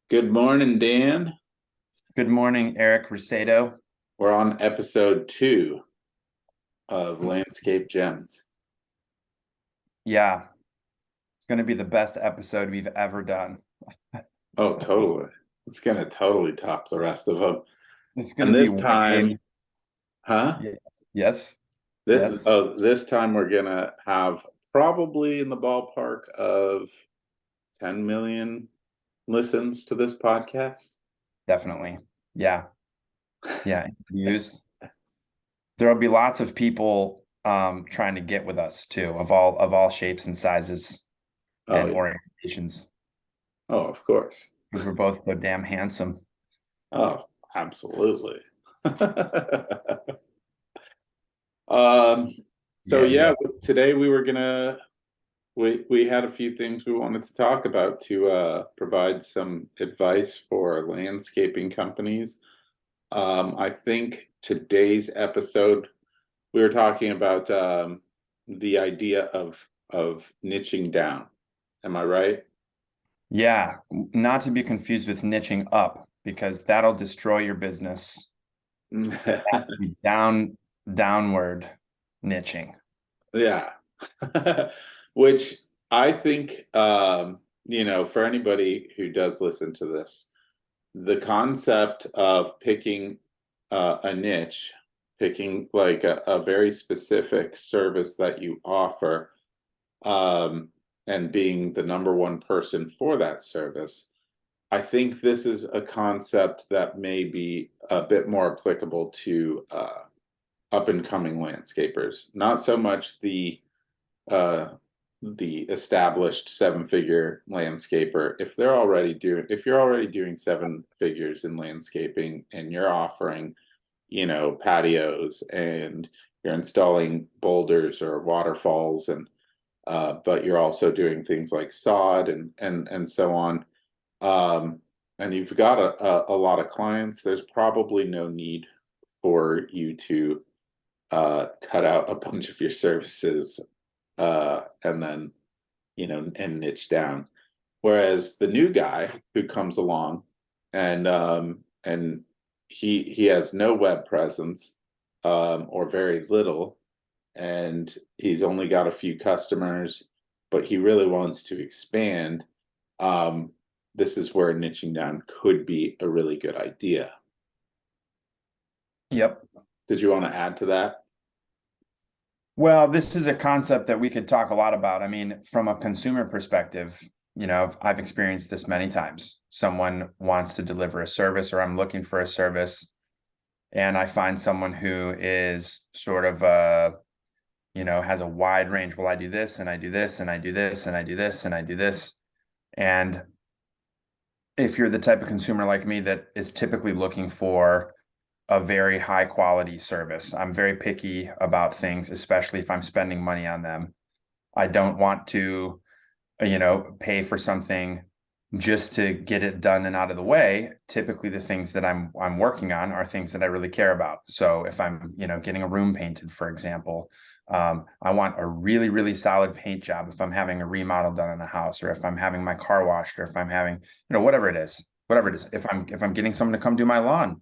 Good morning, Dan. Good morning, Eric Risato. We're on episode 2 of Landscape Gems. Yeah, it's going to be the best episode we've ever done. Oh, totally. It's gonna totally top the rest of them. It's going And to be this time, way. huh? Yes, yes, This, yes, oh, this time we're gonna have probably in the ballpark of 10 million listens to this podcast. definitely. Yeah, yeah. Interviews. There'll be lots of people trying to get with us too, of all shapes and sizes Oh, and yeah. orientations, Oh, of course. because we're both so damn handsome. Oh, absolutely. Um, so Yeah, yeah, yeah. today we were gonna we had a few things we wanted to talk about to provide some advice for landscaping companies. I think today's episode we were talking about the idea of niching down. Am I right? Yeah, not to be confused with niching up, because that'll destroy your business. Be downward niching. Yeah. Which I think for anybody who does listen to this, the concept of picking a niche, picking like a very specific service that you offer, um, and being the number one person for that service, I think this is a concept that may be a bit more applicable to up and coming landscapers. Not so much uh, the established seven figure landscaper. If you're already doing seven figures in landscaping and you're offering, patios and you're installing boulders or waterfalls and but you're also doing things like sod and so on. Um, and you've got a lot of clients, there's probably no need for you to cut out a bunch of your services and then and niche down. Whereas the new guy who comes along and he has no web presence or very little, and he's only got a few customers, but he really wants to expand. Um, this is where niching down could be a really good idea. Yep. Did you want to add to that? Well, this is a concept that we could talk a lot about. I mean, from a consumer perspective, I've experienced this many times. Someone wants to deliver a service, or I'm looking for a service, and I find someone who is sort of has a wide range. Well, I do this and I do this and I do this and I do this and I do this. And if you're the type of consumer like me that is typically looking for a very high quality service, I'm very picky about things, especially if I'm spending money on them. I don't want to, pay for something just to get it done and out of the way. Typically, the things that I'm working on are things that I really care about. So if I'm, getting a room painted, for example, I want a really, really solid paint job if I'm having a remodel done in a house, or if I'm having my car washed, or if I'm having, whatever it is, whatever it is. If I'm getting someone to come do my lawn,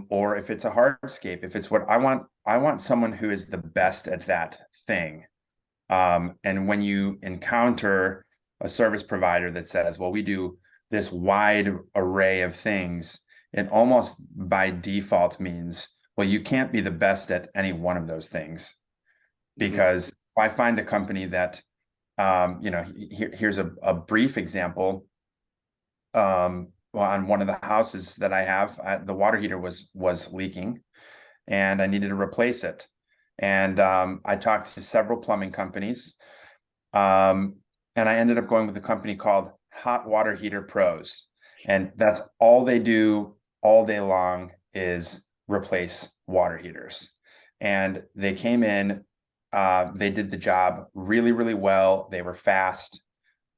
or if it's a hardscape, if it's what I want someone who is the best at that thing. And when you encounter a service provider that says, well, we do this wide array of things, it almost by default means, well, you can't be the best at any one of those things. Mhm. Because if I find a company that, here's a brief example. Well, on one of the houses that I have, the water heater was leaking, and I needed to replace it. And I talked to several plumbing companies, um, and I ended up going with a company called Hot Water Heater Pros. And that's all they do all day long is replace water heaters. And they came in, they did the job really, really well. They were fast,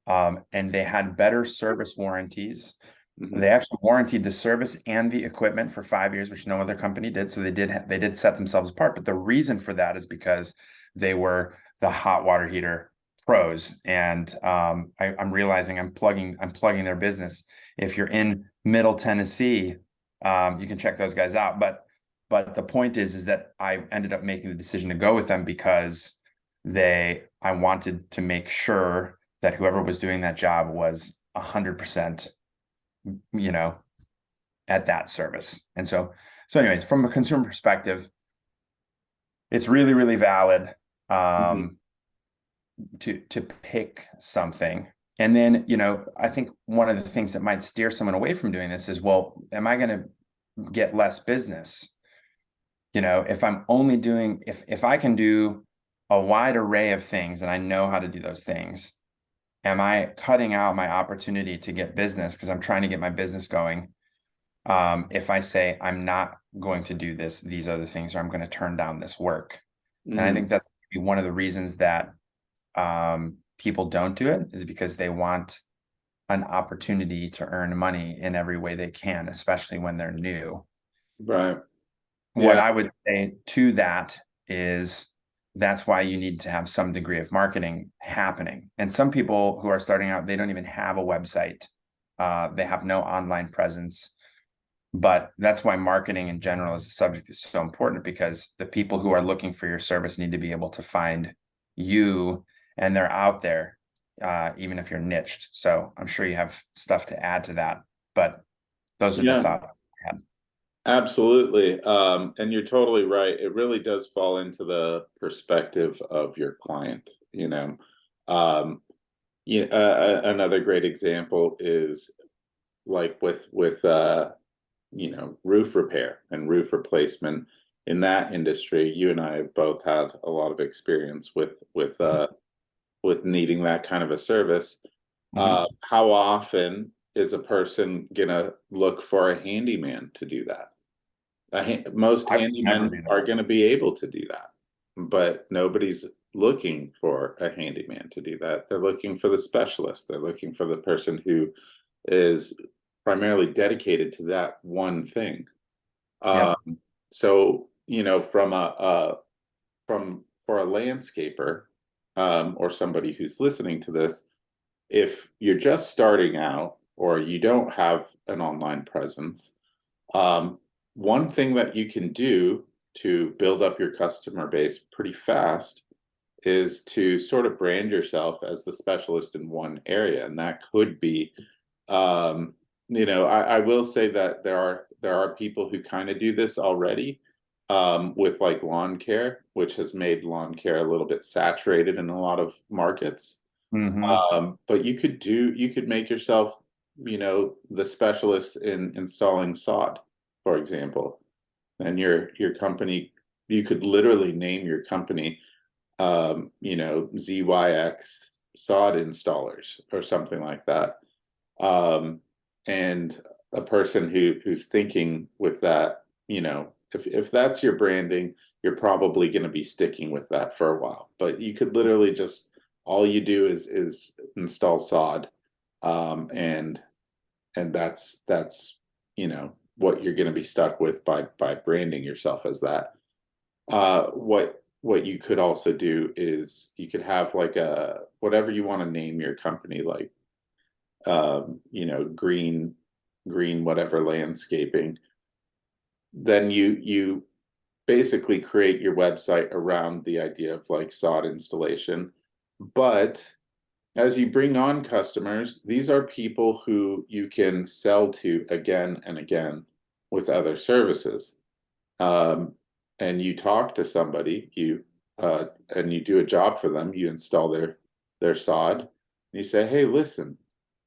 and they had better service warranties. Mhm. They actually warranted the service and the equipment for 5 years, which no other company did. So they did set themselves apart. But the reason for that is because they were the hot water heater pros, and I'm realizing I'm plugging their business. If you're in Middle Tennessee, you can check those guys out. But the point is that I ended up making the decision to go with them because I wanted to make sure that whoever was doing that job was 100%, you know, at that service. And so anyways, from a consumer perspective, it's really, really valid to pick something. And then, I think one of the things that might steer someone away from doing this is, well, am I going to get less business? If I'm only doing, if I can do a wide array of things and I know how to do those things, am I cutting out my opportunity to get business because I'm trying to get my business going? If I say I'm not going to do these other things, or I'm going to turn down this work. And I think that's one of the reasons that people don't do it, is because they want an opportunity to earn money in every way they can, especially when they're new. Right. What I would say to that is that's why you need to have some degree of marketing happening. And some people who are starting out, they don't even have a website. They have no online presence. But that's why marketing in general as a subject is so important, because the people who are looking for your service need to be able to find you, and they're out there, even if you're niched. So I'm sure you have stuff to add to that, but those are the thoughts I had. Absolutely. And you're totally right. It really does fall into the perspective of your client, another great example is like with roof repair and roof replacement. In that industry, you and I have both had a lot of experience with needing that kind of a service. How often is a person gonna look for a handyman to do that? Most handymen are going to be able to do that, but nobody's looking for a handyman to do that. They're looking for the specialist. They're looking for the person who is primarily dedicated to that one thing. So, for a landscaper, or somebody who's listening to this, if you're just starting out or you don't have an online presence, one thing that you can do to build up your customer base pretty fast is to sort of brand yourself as the specialist in one area. And that could be, I will say that there are people who kind of do this already, with like lawn care, which has made lawn care a little bit saturated in a lot of markets. But you could make yourself, the specialist in installing sod, for example. And your company, you could literally name your company, ZYX sod installers or something like that. And a person who's thinking with that, if that's your branding, you're probably going to be sticking with that for a while. But you could literally just, all you do is install sod, and that's what you're going to be stuck with by branding yourself as that. What you could also do is you could have like a whatever you want to name your company, like green whatever landscaping. Then you basically create your website around the idea of like sod installation. But as you bring on customers, these are people who you can sell to again and again with other services. And you talk to somebody, and you do a job for them, you install their sod, and you say, hey, listen,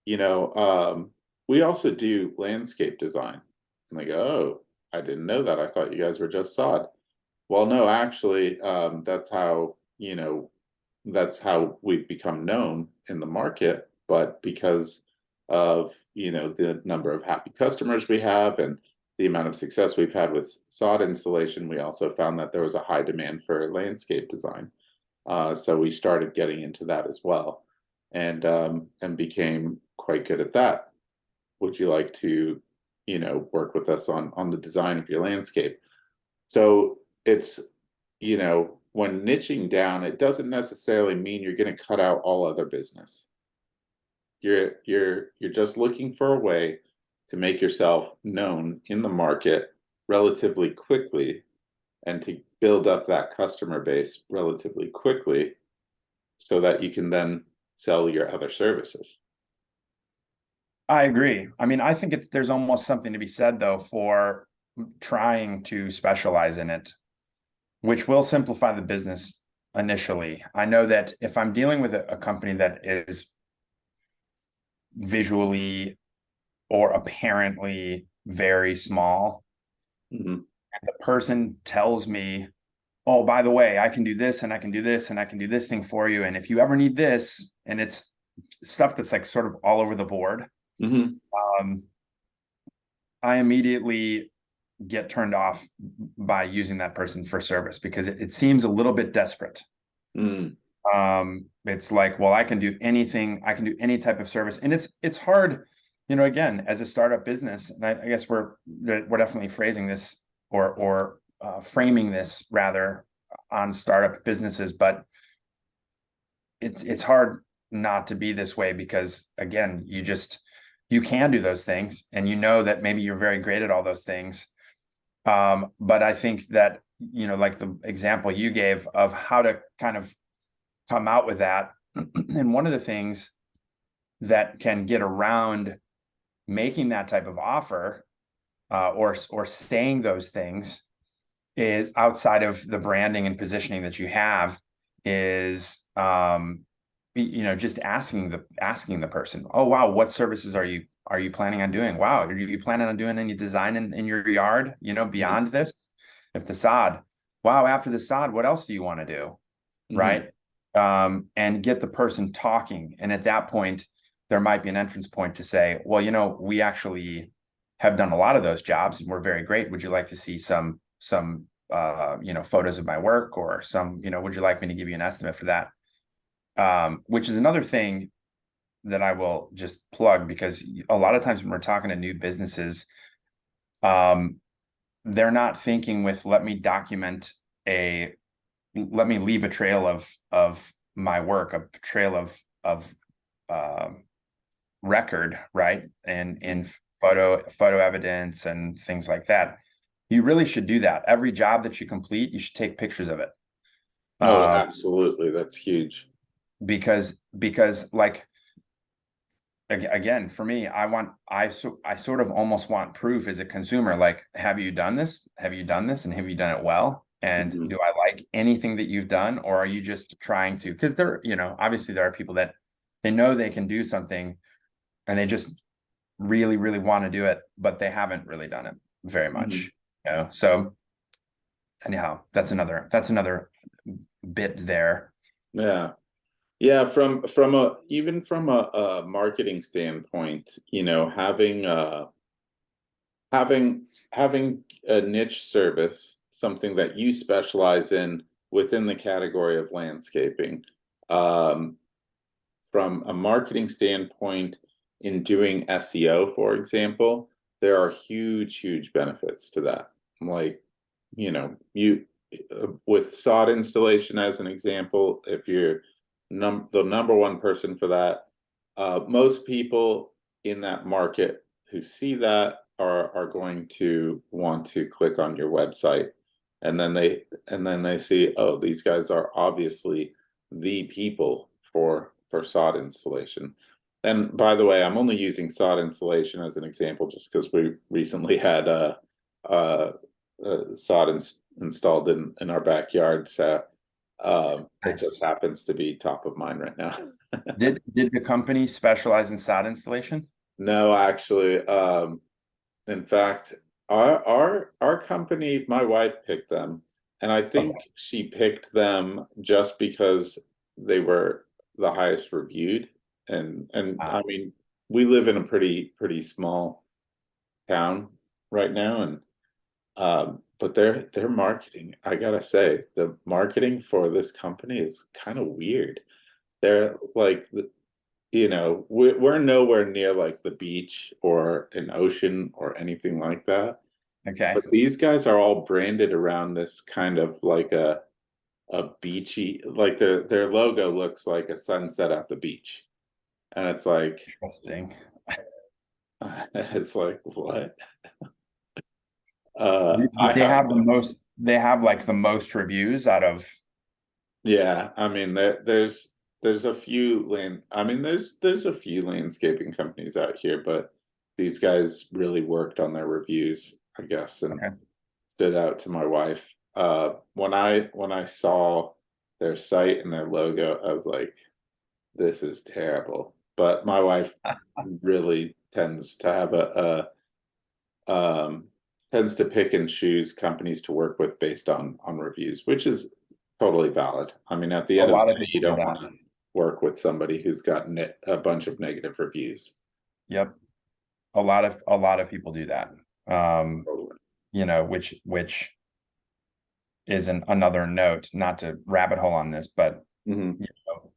we also do landscape design. And they go, oh, I didn't know that. I thought you guys were just sod. Well, no, actually, that's how we've become known in the market. But because of the number of happy customers we have and the amount of success we've had with sod installation, we also found that there was a high demand for landscape design. So we started getting into that as well, and became quite good at that. Would you like to work with us on the design of your landscape? So it's when niching down, it doesn't necessarily mean you're going to cut out all other business. You're just looking for a way to make yourself known in the market relatively quickly and to build up that customer base relatively quickly so that you can then sell your other services. I agree. I mean, I think there's almost something to be said though for trying to specialize in it, which will simplify the business initially. I know that if I'm dealing with a company that is visually or apparently very small, Mhm. and the person tells me, oh, by the way, I can do this and I can do this and I can do this thing for you. And if you ever need this, and it's stuff that's like sort of all over the board, Mhm. I immediately get turned off by using that person for service because it seems a little bit desperate. Mm. It's like, well, I can do anything, I can do any type of service, and it's hard, again, as a startup business. And I guess we're definitely phrasing this or framing this rather on startup businesses, but it's hard not to be this way because again, you can do those things, and that maybe you're very great at all those things. But I think that, like the example you gave of how to kind of come out with that. And one of the things that can get around making that type of offer, or saying those things, is outside of the branding and positioning that you have, is just asking the person, oh wow, what services are you planning on doing? Wow, are you planning on doing any design in your yard, beyond this? If the sod, wow, after the sod, what else do you want to do? Mhm. Right. And get the person talking. And at that point, there might be an entrance point to say, well, we actually have done a lot of those jobs and we're very great. Would you like to see some photos of my work, or some, would you like me to give you an estimate for that? Which is another thing that I will just plug, because a lot of times when we're talking to new businesses, they're not thinking with, let me leave a trail of my work, a trail of record, right? And in photo evidence and things like that. You really should do that. Every job that you complete, you should take pictures of it. Oh, absolutely. That's huge. Because like, again, for me, I sort of almost want proof as a consumer, like, have you done this? Have you done this? And have you done it well? And Mhm. do I like anything that you've done? Or are you just trying to, because obviously there are people that they know they can do something and they just really, really want to do it, but they haven't really done it very Mhm. much. So anyhow, that's another bit there. Yeah. Yeah, from a even from a marketing standpoint, having having a niche service, something that you specialize in within the category of landscaping. Um, from a marketing standpoint, in doing SEO, for example, there are huge, huge benefits to that. Like, you with sod installation as an example, if you're the number one person for that, most people in that market who see that are going to want to click on your website, and then they see, oh, these guys are obviously the people for sod installation. And by the way, I'm only using sod installation as an example just because we recently had uh, sod installed in our backyard, so it just Nice. happens to be top of mind right now. Did the company specialize in sod installation? No, actually, in fact, our company, my wife picked them, and I Okay. think she picked them just because they were the highest reviewed. And I mean, we live in a pretty small town right now, and but their marketing, I gotta say, the marketing for this company is kind of weird. They're like, we're nowhere near like the beach or an ocean or anything like that. Okay. But these guys are all branded around this kind of like a beachy, like their logo looks like a sunset at the beach, and it's like Interesting. it's like what? I They have have the most, they have like the most reviews out of, Yeah, I mean there's a few I mean there's a few landscaping companies out here, but these guys really worked on their reviews, I guess, and okay. stood out to my wife. When I saw their site and their logo, I was like, this is terrible. But my wife really tends to have tends to pick and choose companies to work with based on reviews, which is totally valid. I mean, at the A end of lot the of day, you people do don't that. want to work with somebody who's got a bunch of negative reviews. Yep. A lot of people do that. Totally. You know, which is another note, not to rabbit hole on this, but Mhm. you know,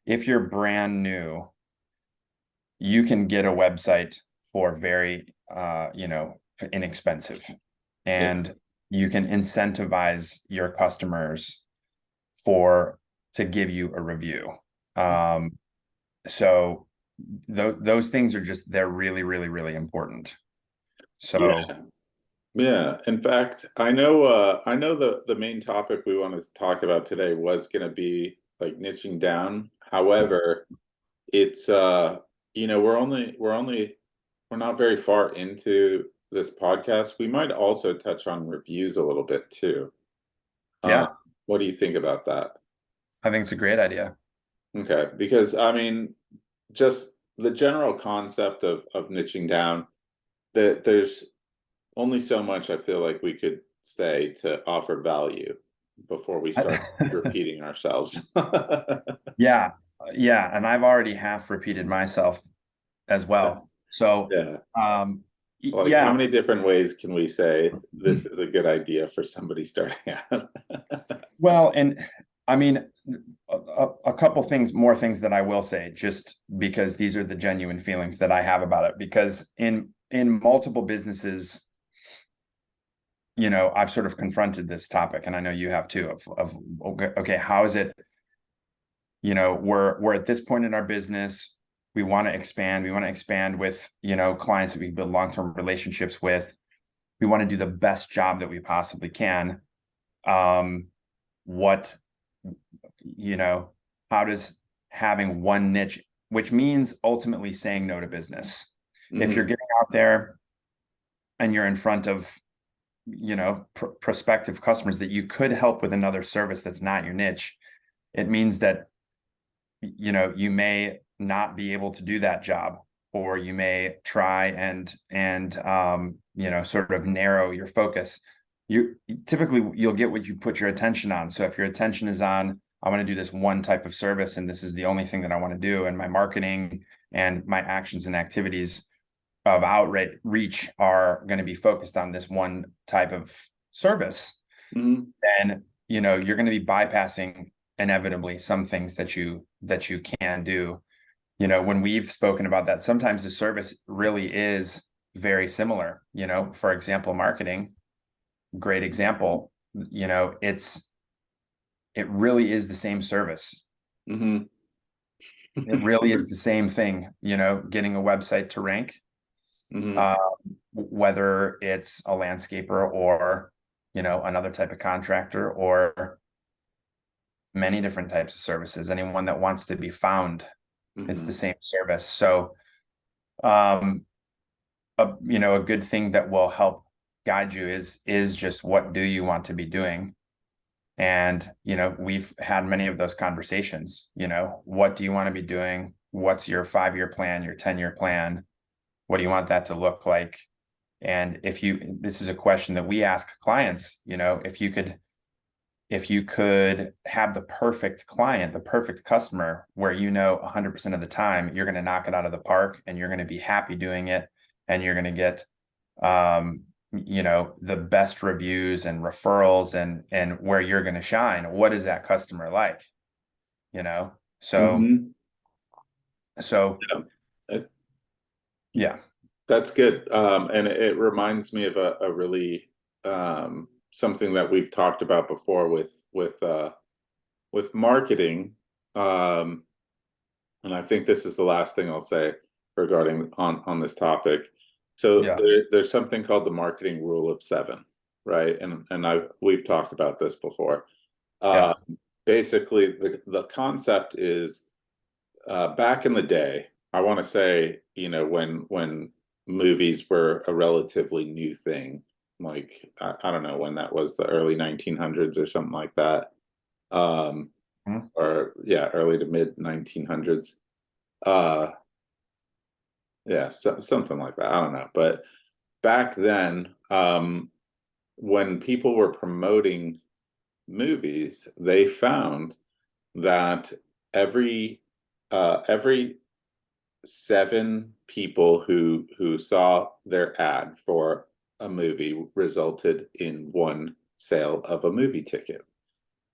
if you're brand new, you can get a website for very inexpensive, Yeah. and you can incentivize your customers for to give you a review. So those things are just, they're really, really, really important. So Yeah. Yeah. In fact, I know the main topic we want to talk about today was going to be like niching down. However, it's we're not very far into this podcast. We might also touch on reviews a little bit too. Uh, yeah, what do you think about that? I think it's a great idea. Okay, because I mean, just the general concept of niching down, that there's only so much I feel like we could say to offer value before we start repeating ourselves. Yeah, yeah, and I've already half repeated myself as well. So, Yeah. Like, how yeah. many different ways can we say this is a good idea for somebody starting out? Well, and I mean, a couple things, more things that I will say, just because these are the genuine feelings that I have about it. Because in multiple businesses, I've sort of confronted this topic, and I know you have too. Of okay, how is it? We're at this point in our business. We want to expand. We want to expand with clients that we build long-term relationships with. We want to do the best job that we possibly can. What how does having one niche, which means ultimately saying no to business. If you're Mhm. getting out there and you're in front of prospective customers that you could help with another service that's not your niche, it means that you may not be able to do that job, or you may try and sort of narrow your focus. You typically, you'll get what you put your attention on. So if your attention is on, I want to do this one type of service and this is the only thing that I want to do, and my marketing and my actions and activities of outreach are going to be focused on this one type of service, Mhm. then you're going to be bypassing inevitably some things that you can do. When we've spoken about that, sometimes the service really is very similar. For example, marketing, great example. It really is the same service. Mhm. It really is the same thing. Getting a website to rank, Mhm. uh, whether it's a landscaper or another type of contractor, or many different types of services. Anyone that wants to be found, it's the Mhm. same service. So, um, a good thing that will help guide you is just, what do you want to be doing? And we've had many of those conversations. What do you want to be doing? What's your 5-year plan, your 10-year plan? What do you want that to look like? And this is a question that we ask clients, if you could have the perfect client, the perfect customer, where 100% of the time you're going to knock it out of the park and you're going to be happy doing it, and you're going to get the best reviews and referrals, and where you're going to shine, what is that customer like? you know so Mhm. so Yeah. It- yeah. That's good. And it reminds me of a really something that we've talked about before with with marketing, um, and I think this is the last thing I'll say regarding on this topic. So Yeah. there's something called the marketing rule of seven, right? And we've talked about this before. Yeah. Basically, the concept is back in the day. I want to say, when movies were a relatively new thing, like I don't know when that was, the early 1900s or something like that. Um, Mhm. or yeah, early to mid 1900s. Uh, yeah, something like that. I don't know. But back then, when people were promoting movies, they found that every every seven people who saw their ad for a movie resulted in one sale of a movie ticket.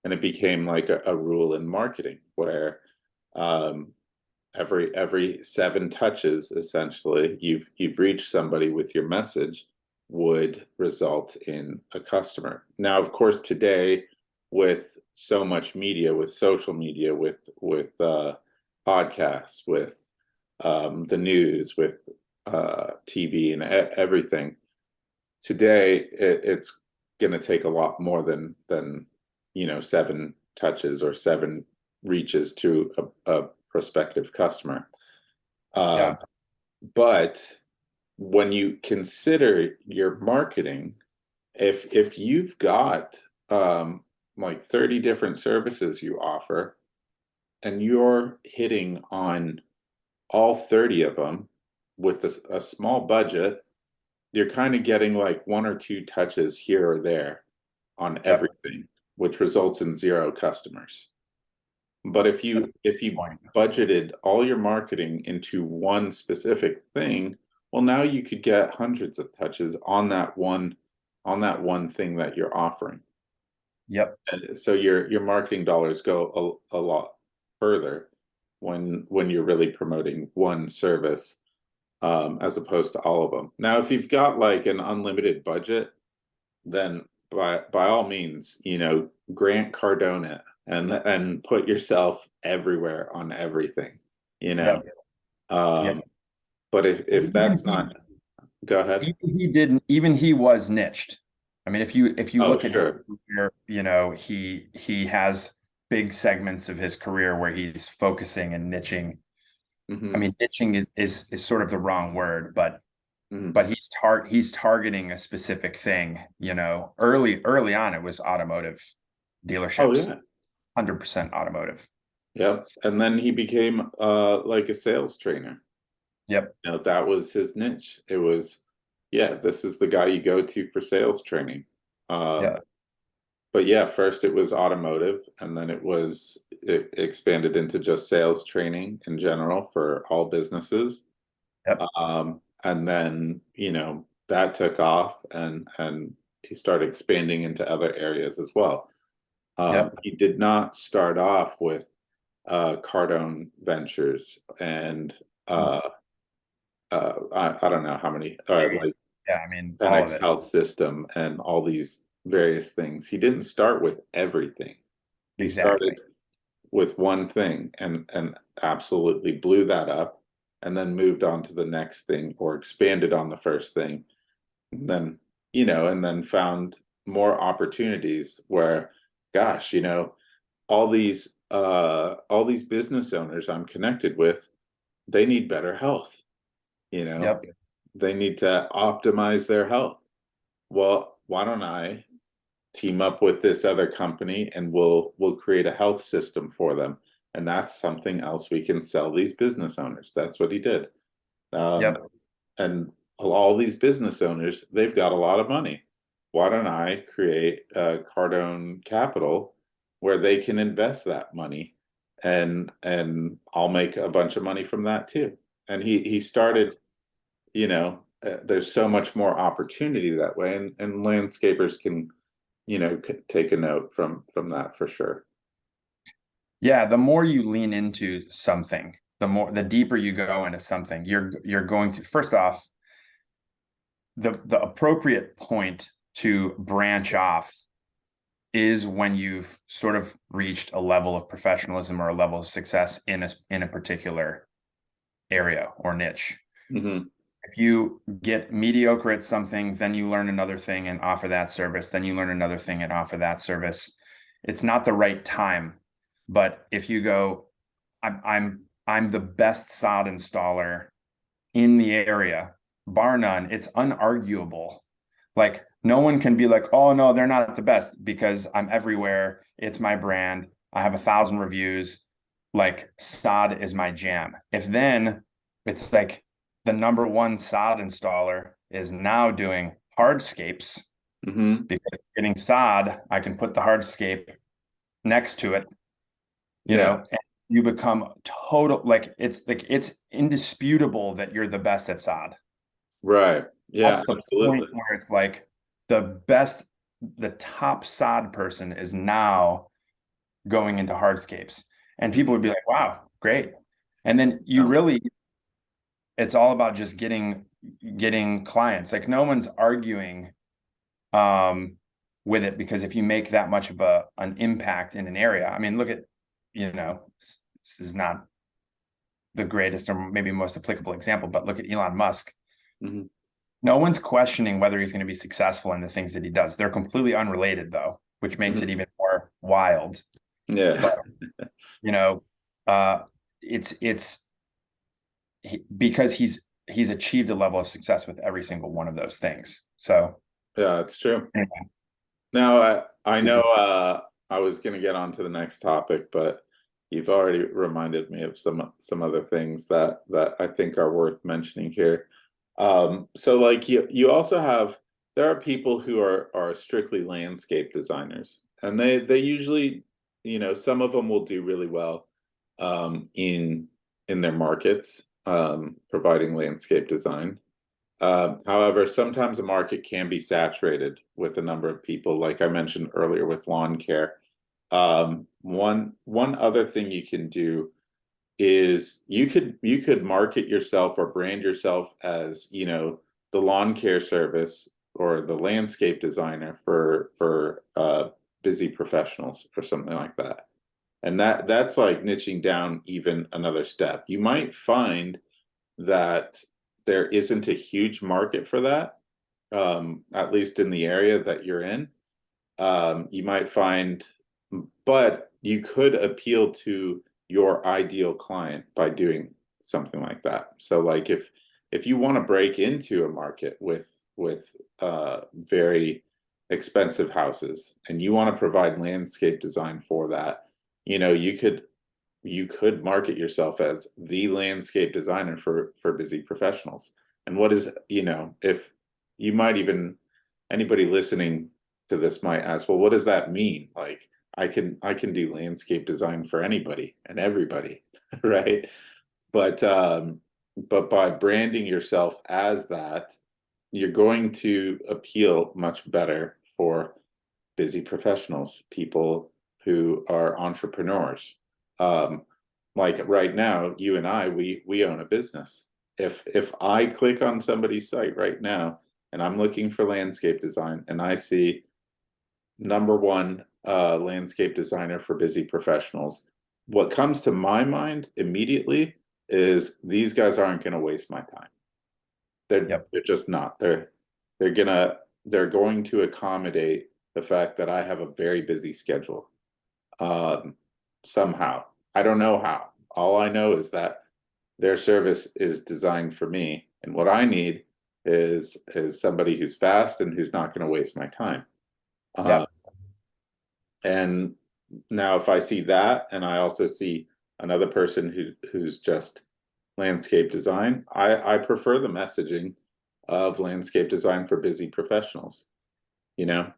And it became like a rule in marketing where um, every seven touches, essentially, you've reached somebody with your message, would result in a customer. Now, of course, today, with so much media, with social media, with podcasts, with the news, with TV and everything, today it's going to take a lot more than seven touches or seven reaches to a prospective customer. Yeah. But when you consider your marketing, if you've got like 30 different services you offer, and you're hitting on all 30 of them with a small budget, you're kind of getting like one or two touches here or there on Yep. everything, which results in zero customers. But if That's you a if good you point. budgeted all your marketing into one specific thing, well, now you could get hundreds of touches on that one thing that you're offering. Yep. And so your marketing dollars go a lot further when you're really promoting one service, as opposed to all of them. Now, if you've got like an unlimited budget, then by all means, Grant Cardone it and put yourself everywhere on everything, you know. Yep. Yep. Um, but if Even that's not, go ahead. he didn't, even he was niched. I mean, if you Oh, look at his sure. career, he has big segments of his career where he's focusing and niching. I Hmm. mean, niching is sort of the wrong word, but Hmm. he's targeting a specific thing. Early on, it was automotive Oh, dealerships, yeah. 100% automotive. Yep. And then he became like a sales trainer. Yep. That was his niche. It was, yeah, this is the guy you go to for sales training. Um, Yeah. but yeah, first it was automotive, and then it expanded into just sales training in general for all businesses. Yep. And then, that took off, and he started expanding into other areas as well. Yep. He did not start off with Cardone Ventures and I don't know how many, like Yeah. I mean, all of 10X it. Health System and all these various things. He didn't start with everything. He Exactly. started with one thing and absolutely blew that up, and then moved on to the next thing or expanded on the first thing. And then, and then found more opportunities where, gosh, all these business owners I'm connected with, they need better health, you know. Yep. They need to optimize their health. Well, why don't I team up with this other company, and we'll create a health system for them, and that's something else we can sell these business owners. That's what he did. um, Yep. and all these business owners, they've got a lot of money. Why don't I create a Cardone Capital where they can invest that money, and I'll make a bunch of money from that too. And he started, there's so much more opportunity that way, and landscapers can, take a note from that for sure. Yeah, the more you lean into something, the deeper you go into something, you're going to, first off, the appropriate point to branch off is when you've sort of reached a level of professionalism or a level of success in a particular area or niche. Mhm. If you get mediocre at something, then you learn another thing and offer that service, then you learn another thing and offer that service. It's not the right time. But if you go, I'm the best sod installer in the area, bar none, it's unarguable. Like no one can be like, oh no, they're not the best because I'm everywhere. It's my brand. I have 1,000 reviews. Like sod is my jam. If then it's like the number one sod installer is now doing hardscapes Mhm. because getting sod, I can put the hardscape next to it, Yeah. and you become total, like it's indisputable that you're the best at sod. Right. Yeah, That's the point absolutely. where it's like the best, the top sod person is now going into hardscapes. And people would be like, wow, great. And then you Yeah. really, it's all about just getting clients. Like no one's arguing um with it, because if you make that much of an impact in an area, I mean, look at, this is not the greatest or maybe most applicable example, but look at Elon Musk. Mhm. No one's questioning whether he's going to be successful in the things that he does. They're completely unrelated though, which makes it Mhm. even more wild. Yeah. But you know, uh it's because he's achieved a level of success with every single one of those things. So Yeah, it's true. anyway, Now, I know I was gonna get on to the next topic, but you've already reminded me of some other things that I think are worth mentioning here. So like you also have there are people who are strictly landscape designers, and they usually, some of them will do really well in their markets, providing landscape design. However, sometimes the market can be saturated with a number of people, like I mentioned earlier with lawn care. One other thing you can do is you could market yourself or brand yourself as, the lawn care service or the landscape designer for busy professionals or something like that. And that's like niching down even another step. You might find that there isn't a huge market for that, at least in the area that you're in. You might find, but you could appeal to your ideal client by doing something like that. So, like if you want to break into a market with very expensive houses and you want to provide landscape design for that, you could market yourself as the landscape designer for busy professionals. And what is, if you might even anybody listening to this might ask, well, what does that mean? Like I can do landscape design for anybody and everybody, right? But by branding yourself as that, you're going to appeal much better for busy professionals, people who are entrepreneurs. Um, like right now, you and I, we own a business. If I click on somebody's site right now and I'm looking for landscape design and I see number one landscape designer for busy professionals, what comes to my mind immediately is these guys aren't going to waste my time. They're yep, they're just not. They're going to accommodate the fact that I have a very busy schedule. Um, Somehow. I don't know how. All I know is that their service is designed for me, and what I need is somebody who's fast and who's not going to waste my time. Uh, yep, and now if I see that, and I also see another person who's just landscape design, I prefer the messaging of landscape design for busy professionals, you know?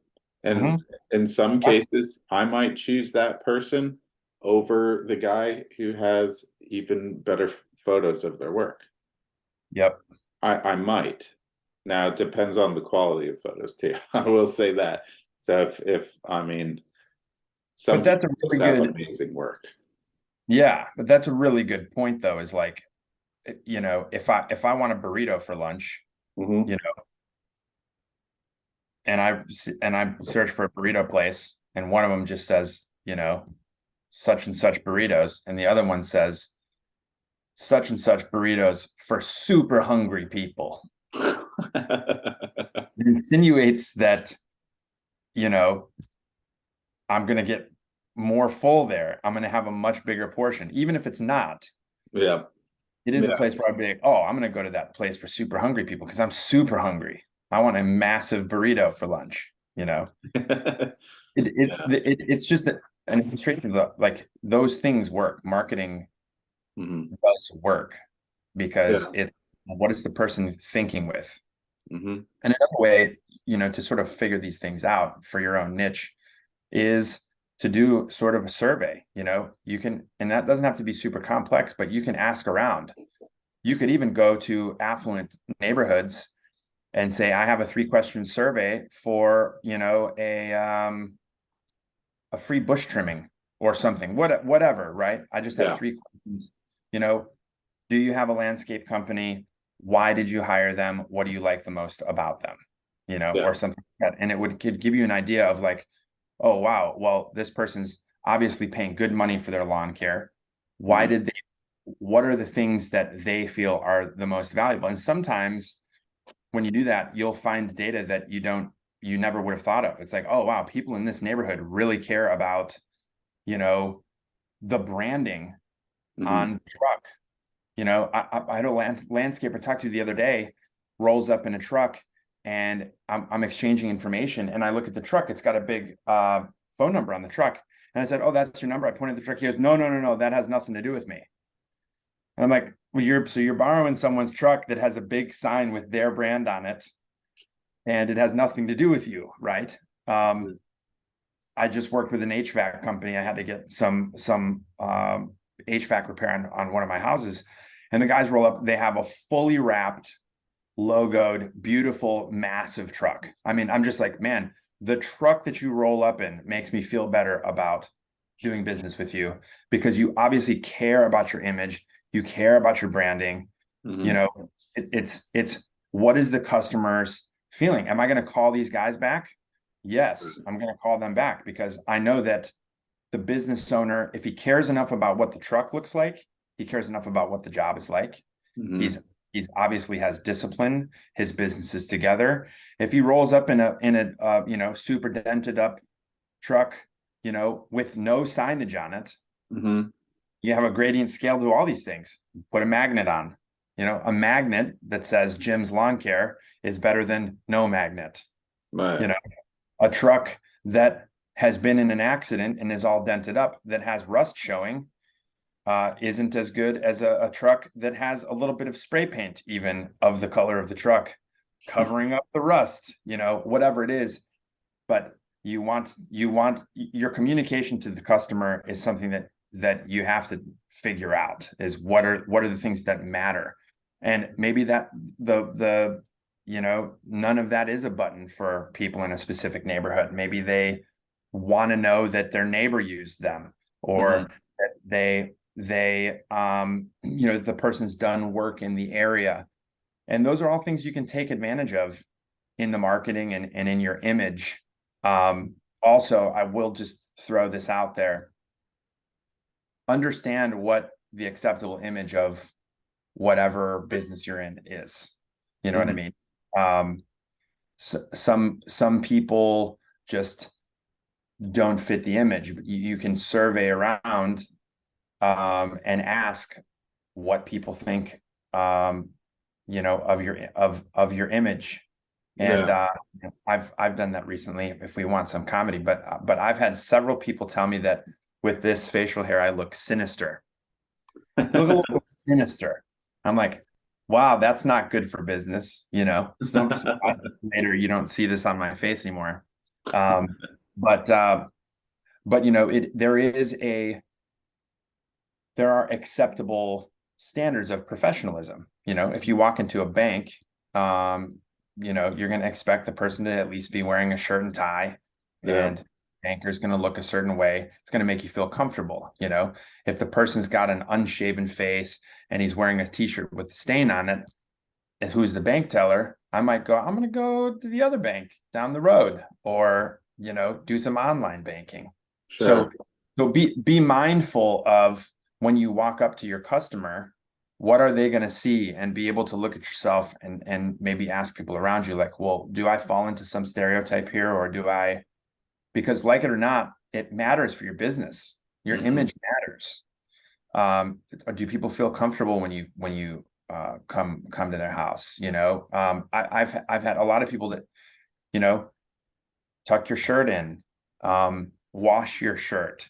And hmm in some cases, I might choose that person over the guy who has even better photos of their work. yep. I might. Now it depends on the quality of photos too. I will say that. So if I mean, some But that's people a just really have good, amazing work. yeah, but that's a really good point though, is like, if I want a burrito for lunch, Hmm. you know, and I search for a burrito place and one of them just says, such and such burritos, and the other one says such and such burritos for super hungry people. It insinuates that, I'm going to get more full there. I'm going to have a much bigger portion, even if it's not. Yeah. It is a place where I'd be like, oh, I'm going to go to that place for super hungry people because I'm super hungry. I want a massive burrito for lunch. It's just an illustration of like those things work. Marketing does work because what is the person thinking with? And another way, to sort of figure these things out for your own niche is to do sort of a survey. You can, and that doesn't have to be super complex, but you can ask around. You could even go to affluent neighborhoods and say, I have a 3-question survey for, a free bush trimming or something, whatever, right? I just have 3 questions. Do you have a landscape company? Why did you hire them? What do you like the most about them? Or something like that. And it could give you an idea of like, oh, wow, well, this person's obviously paying good money for their lawn care. What are the things that they feel are the most valuable? And sometimes when you do that, you'll find data that you never would have thought of. It's like, oh, wow, people in this neighborhood really care about, the branding on the truck. I had a landscaper talk to the other day, rolls up in a truck, and I'm exchanging information, and I look at the truck. It's got a big phone number on the truck. And I said, oh, that's your number. I pointed at the truck. He goes, no, that has nothing to do with me. And I'm like, well, you're borrowing someone's truck that has a big sign with their brand on it, and it has nothing to do with you, right? I just worked with an HVAC company. I had to get some HVAC repair on one of my houses, and the guys roll up. They have a fully wrapped, logoed, beautiful, massive truck. I mean, I'm just like, man, the truck that you roll up in makes me feel better about doing business with you, because you obviously care about your image. You care about your branding. It's what is the customer's feeling? Am I going to call these guys back? Yes, I'm going to call them back, because I know that the business owner, if he cares enough about what the truck looks like, he cares enough about what the job is like. He's obviously has discipline. His business is together. If he rolls up in a super dented up truck, with no signage on it, you have a gradient scale to all these things. Put a magnet on. A magnet that says Jim's Lawn Care is better than no magnet. Right. A truck that has been in an accident and is all dented up, that has rust showing, isn't as good as a truck that has a little bit of spray paint, even of the color of the truck, covering up the rust, whatever it is. But you want your communication to the customer is something that you have to figure out, is what are the things that matter. And maybe that none of that is a button for people in a specific neighborhood. Maybe they want to know that their neighbor used them, or that the person's done work in the area. And those are all things you can take advantage of in the marketing and in your image. Also, I will just throw this out there. Understand what the acceptable image of whatever business you're in is. You know what I mean? Some people just don't fit the image. You can survey around and ask what people think of your image. And I've done that recently, if we want some comedy, but I've had several people tell me that with this facial hair I look sinister. You look a little bit sinister. I'm like, wow, that's not good for business. Later, you don't see this on my face anymore. But there are acceptable standards of professionalism. If you walk into a bank, you're going to expect the person to at least be wearing a shirt and tie, and banker's going to look a certain way. It's going to make you feel comfortable. If the person's got an unshaven face and he's wearing a t-shirt with a stain on it, and who's the bank teller, I might go, I'm going to go to the other bank down the road, or do some online banking. Sure. So be mindful of when you walk up to your customer, what are they going to see, and be able to look at yourself and maybe ask people around you, like, well, do I fall into some stereotype here, or do I, because like it or not, it matters for your business. Your image matters. Do people feel comfortable when you come to their house? I've had a lot of people that, you know, tuck your shirt in, wash your shirt,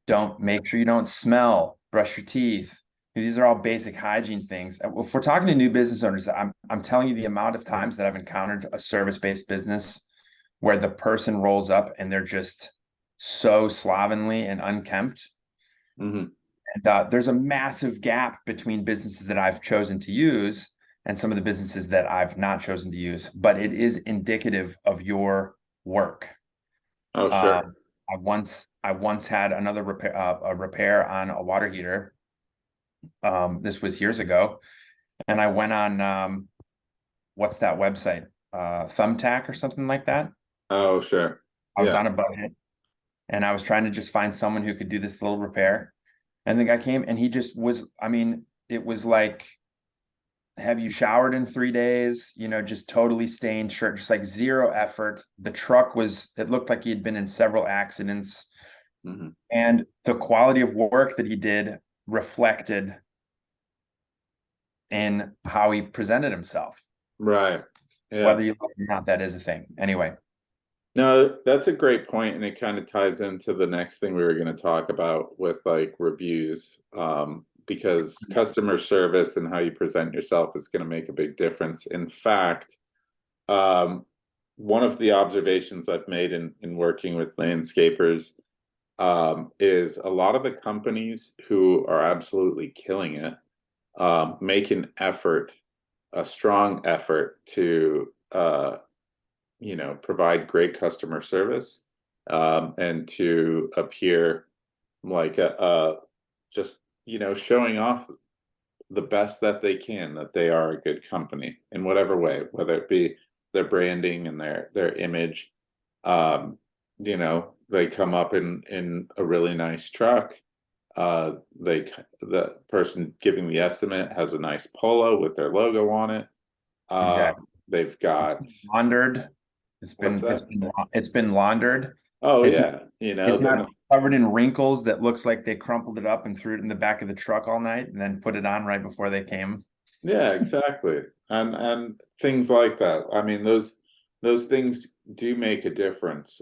don't make sure you don't smell, brush your teeth. These are all basic hygiene things. If we're talking to new business owners, I'm telling you the amount of times that I've encountered a service-based business where the person rolls up and they're just so slovenly and unkempt. Hmm. And there's a massive gap between businesses that I've chosen to use and some of the businesses that I've not chosen to use, but it is indicative of your work. Oh, sure. Um, I once had another repair on a water heater. This was years ago, and I went on what's that website? Thumbtack or something like that. Oh, sure. I was Yeah. on a budget, and I was trying to just find someone who could do this little repair. And the guy came, and he just was. I mean, it was like, have you showered in 3 days? Just totally stained shirt, just like zero effort. The truck was, it looked like he had been in several accidents. Hmm. And the quality of work that he did reflected in how he presented himself. Right. Yeah. Whether you like it or not, that is a thing. Anyway, No, that's a great point, and it kind of ties into the next thing we were going to talk about with like reviews, because customer service and how you present yourself is going to make a big difference. In fact, um, one of the observations I've made in working with landscapers, is a lot of the companies who are absolutely killing it, make an effort, a strong effort to provide great customer service, and to appear like a just showing off the best that they can, that they are a good company in whatever way, whether it be their branding and their image. They come up in a really nice truck. The person giving the estimate has a nice polo with their logo on it. exactly. They've It's got been laundered. It's what's been it's that? been it's been laundered. Oh It's yeah, it's then not covered in wrinkles that looks like they crumpled it up and threw it in the back of the truck all night and then put it on right before they came. yeah, exactly. And things like that. I mean, those things do make a difference.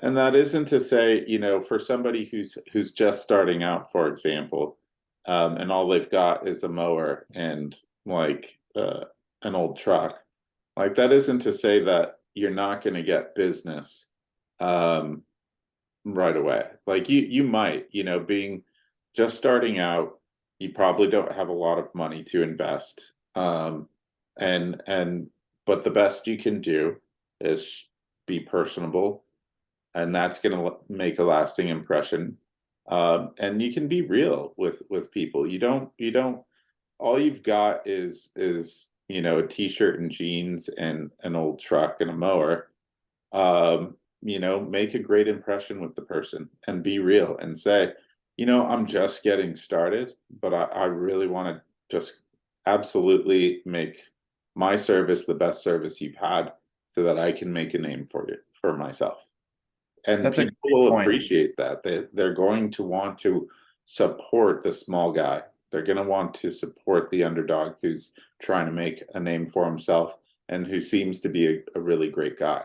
And that isn't to say, for somebody who's just starting out, for example, and all they've got is a mower and like an old truck, like that isn't to say that you're not going to get business um, right away. Like you might, being just starting out, you probably don't have a lot of money to invest. And but the best you can do is be personable, and that's going to make a lasting impression. And you can be real with people. You don't all you've got is a t-shirt and jeans and an old truck and a mower. Make a great impression with the person and be real and say, I'm just getting started, but I really want to just absolutely make my service the best service you've had, so that I can make a name for myself. And That's a people great will point. appreciate that. They're going to want to support the small guy. They're going to want to support the underdog who's trying to make a name for himself and who seems to be a really great guy.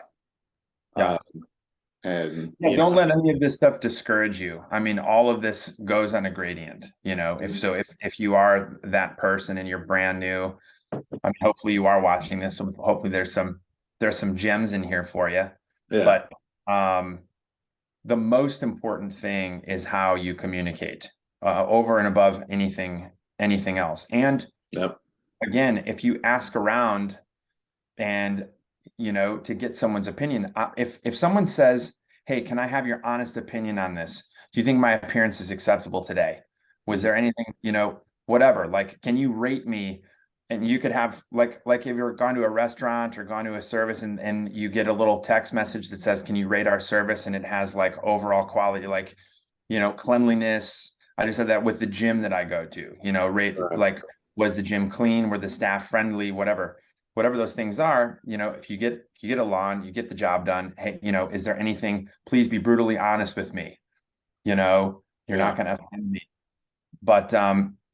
Yeah. Uh, and Yeah, don't let any of this stuff discourage you. I mean, all of this goes on a gradient, if you are that person and you're brand new, I mean, hopefully you are watching this. So hopefully there's some gems in here for you. yeah, But the most important thing is how you communicate, over and above anything else. And yep, again, if you ask around and to get someone's opinion, if someone says, hey, can I have your honest opinion on this? Do you think my appearance is acceptable today? Was mhm, there anything, whatever, like, can you rate me and you could have like if you're gone to a restaurant or gone to a service and you get a little text message that says, can you rate our service? And it has like overall quality, like, cleanliness. I just said that with the gym that I go to, rate Right. like, was the gym clean? Were the staff friendly? Whatever those things are, if you get a lawn, you get the job done. Hey, is there anything, please be brutally honest with me. You're not Yeah. going to offend me. But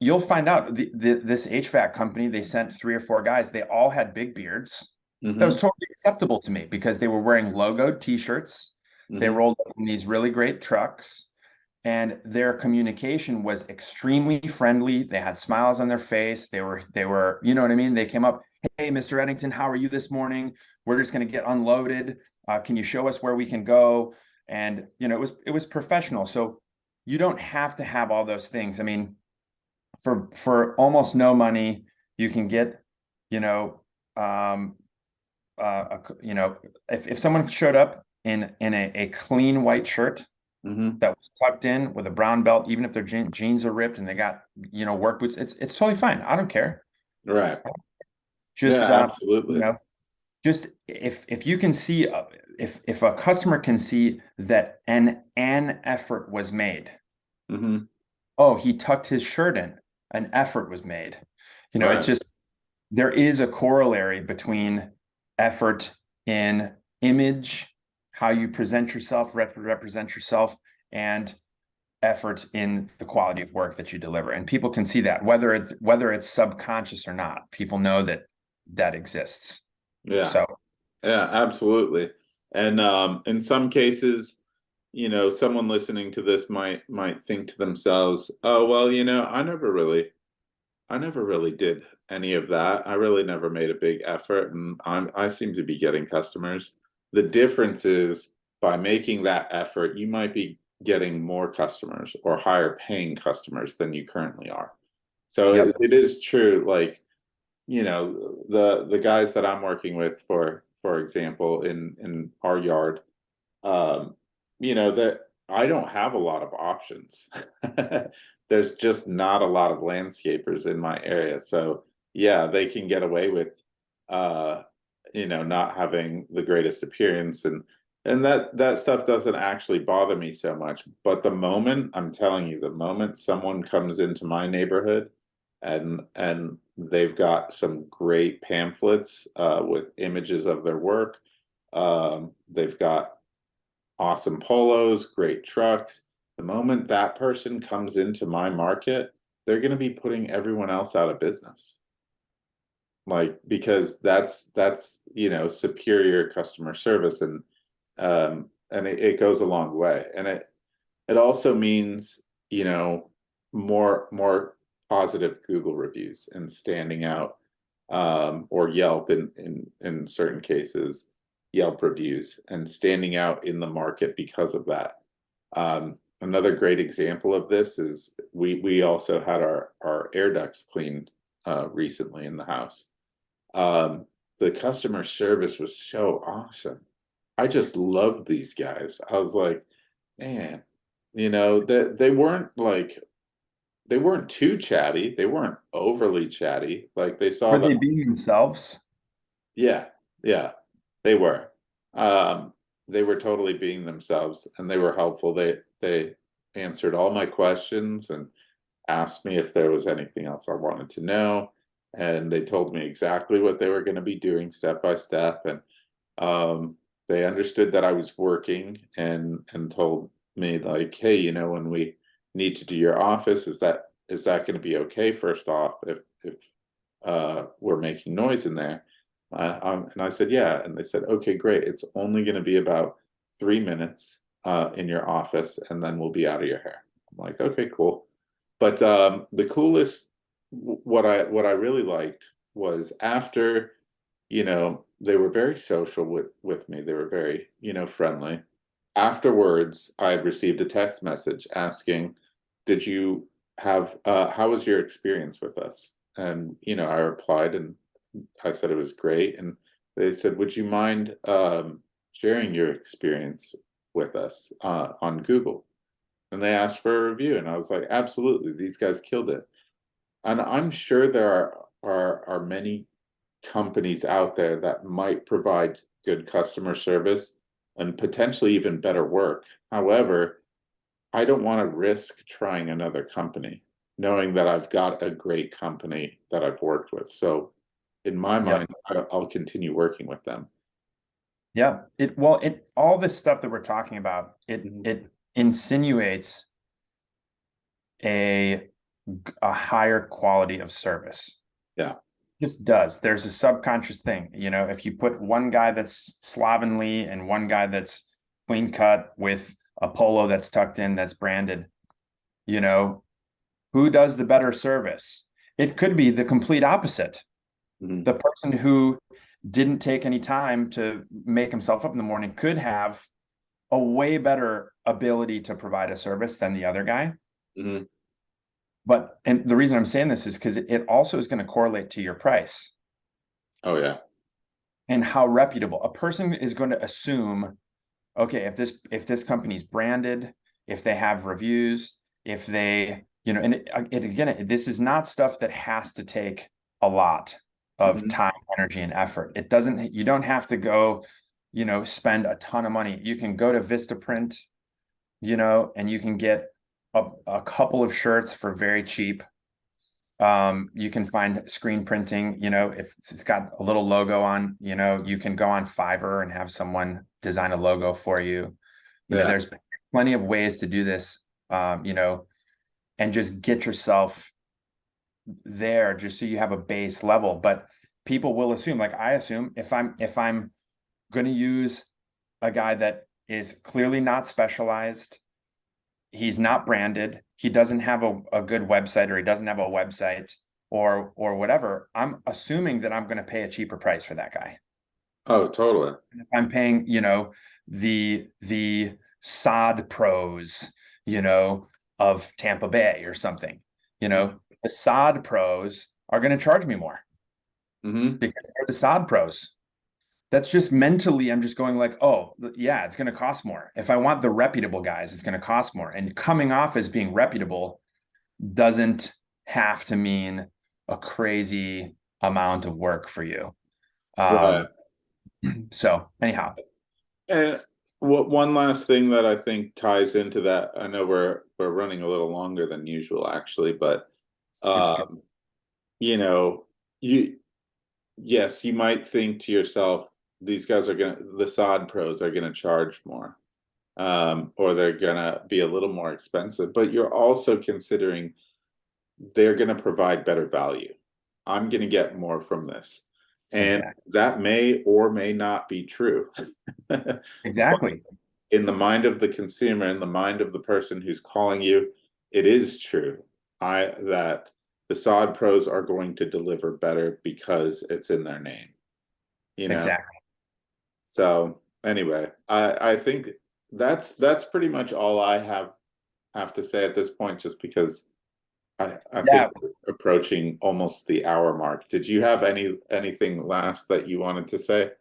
you'll find out this HVAC company, they sent 3 or 4 guys. They all had big beards. That was Hmm. totally acceptable to me because they were wearing logoed t-shirts. They Hmm. rolled up in these really great trucks, and their communication was extremely friendly. They had smiles on their face. They were, you know what I mean? They came up, hey, Mr. Eddington, how are you this morning? We're just going to get unloaded. Can you show us where we can go? And it was professional. So you don't have to have all those things. I mean, for almost no money, you can get, you know, um, if someone showed up in a clean white shirt Hmm. that was tucked in with a brown belt, even if their jeans are ripped and they got, work boots, it's totally fine. I don't care. Right. Yeah, Just you absolutely. know, just if you can see, if a customer can see that an effort was made. Hmm. Oh, he tucked his shirt in, an effort was made. It's Right. just, there is a corollary between effort in image, how you present yourself, represent yourself, and effort in the quality of work that you deliver. And people can see that, whether it's subconscious or not. People know that exists. Yeah. So Yeah, absolutely. And in some cases, someone listening to this might think to themselves, "Oh, well, I never really did any of that. I really never made a big effort, and I seem to be getting customers." The difference is by making that effort, you might be getting more customers or higher paying customers than you currently are. So yep. it is true, like, the guys that I'm working with, for example, in our yard, um, that I don't have a lot of options. There's just not a lot of landscapers in my area. So yeah, they can get away with uh, not having the greatest appearance, and that stuff doesn't actually bother me so much. But I'm telling you, the moment someone comes into my neighborhood and they've got some great pamphlets with images of their work, they've got awesome polos, great trucks. The moment that person comes into my market, they're going to be putting everyone else out of business. Like, because that's superior customer service, and it goes a long way. And it also means, more positive Google reviews and standing out, or Yelp in certain cases, Yelp reviews and standing out in the market because of that. Another great example of this is we also had our air ducts cleaned recently in the house. Um, the customer service was so awesome. I just loved these guys. I was like, man, that they weren't too chatty. They weren't overly chatty. Like, they saw Were that. they being themselves? Yeah, yeah, they were. Um, they were totally being themselves, and they were helpful. They answered all my questions and asked me if there was anything else I wanted to know, and they told me exactly what they were going to be doing step by step, and um, they understood that I was working, and told me, like, hey, when we need to do your office, is that going to be okay? First off, if we're making noise in there. And I said, yeah. And they said, okay, great. It's only going to be about 3 minutes in your office, and then we'll be out of your hair. I'm like, okay, cool. But the coolest, what I really liked was after, they were very social with me. They were very, friendly. Afterwards, I had received a text message asking, did you how was your experience with us? And I replied, and I said it was great. And they said, would you mind sharing your experience with us on Google? And they asked for a review, and I was like, absolutely, these guys killed it. And I'm sure there are are many companies out there that might provide good customer service and potentially even better work. However, I don't want to risk trying another company, knowing that I've got a great company that I've worked with. So in my Yep. mind, I'll continue working with them. Yeah. It all this stuff that we're talking about, Mhm. it insinuates a higher quality of service. Yeah. This does. There's a subconscious thing, if you put one guy that's slovenly and one guy that's clean cut with a polo that's tucked in, that's branded, you know, who does the better service? It could be the complete opposite. Mhm. The person who didn't take any time to make himself up in the morning could have a way better ability to provide a service than the other guy. Mhm. And the reason I'm saying this is because it also is going to correlate to your price Oh yeah. and how reputable a person is going to assume. Okay, if this company's branded, if they have reviews, if they, and again, this is not stuff that has to take a lot of Mhm. time, energy, and effort. It doesn't. You don't have to go, spend a ton of money. You can go to Vistaprint, and you can get a couple of shirts for very cheap. You can find screen printing, if it's got a little logo on, you can go on Fiverr and have someone design a logo for you. Yeah. There's plenty of ways to do this, and just get yourself there just so you have a base level. But people will assume, like I assume, if I'm going to use a guy that is clearly not specialized, he's not branded, he doesn't have a good website, or he doesn't have a website, or whatever, I'm assuming that I'm going to pay a cheaper price for that guy. Oh, totally. If I'm paying, the sod pros, of Tampa Bay or something, the sod pros are going to charge me more Hmm. because they're the sod pros. That's just mentally, I'm just going like, oh, yeah, it's going to cost more. If I want the reputable guys, it's going to cost more. And coming off as being reputable doesn't have to mean a crazy amount of work for you. Right. So anyhow, And one last thing that I think ties into that, I know we're running a little longer than usual actually, but it's good. um, you know, you yes, you might think to yourself, these guys are gonna the sod pros are gonna charge more. Or they're gonna be a little more expensive, but you're also considering they're gonna provide better value. I'm gonna get more from this. And Exactly. that may or may not be true. Exactly. In the mind of the consumer, in the mind of the person who's calling you, it is true. That the sod pros are going to deliver better because it's in their name, you know. Exactly. So anyway, I think that's pretty much all I have to say at this point, just because I think Yeah. we're approaching almost the hour mark. Did you have anything last that you wanted to say?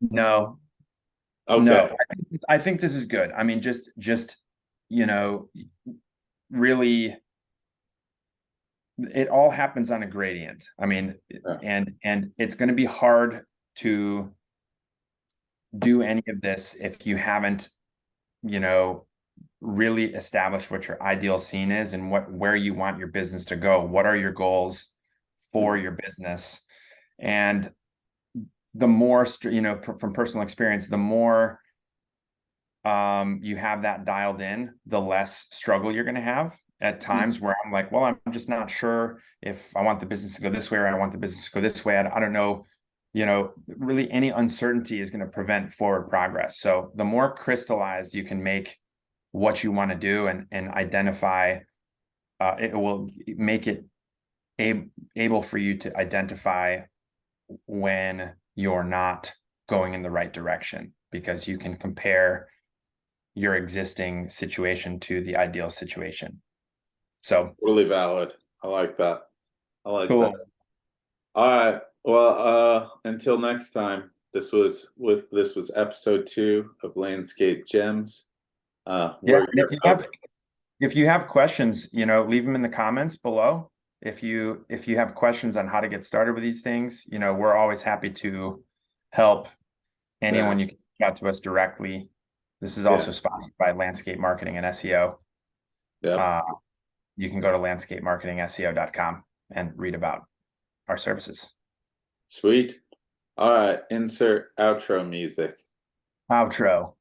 No, no. Okay. I think this is good. I mean, just, you know, really, it all happens on a gradient. I mean, Yeah. and it's going to be hard to do any of this if you haven't, you know, really established what your ideal scene is and where you want your business to go. What are your goals for Mhm. your business? And the more, from personal experience, the more you have that dialed in, the less struggle you're going to have at Mhm. times where I'm like, well, I'm just not sure if I want the business to go this way or I want the business to go this way. I don't know. Really any uncertainty is going to prevent forward progress. So the more crystallized you can make what you want to do and identify, it will make it able for you to identify when you're not going in the right direction, because you can compare your existing situation to the ideal situation. So Really valid. I like that. I like that. cool. All right. Well, until next time, this was episode 2 of Landscape Gems. Yeah. We're And your hosts. if you have questions, leave them in the comments below. if you have questions on how to get started with these things, we're always happy to help anyone. Yeah. You can reach out to us directly. This is also Yeah. sponsored by Landscape Marketing and SEO. Yep. You can go to landscapemarketingseo.com and read about our services. Sweet. All right. Insert outro music. Outro.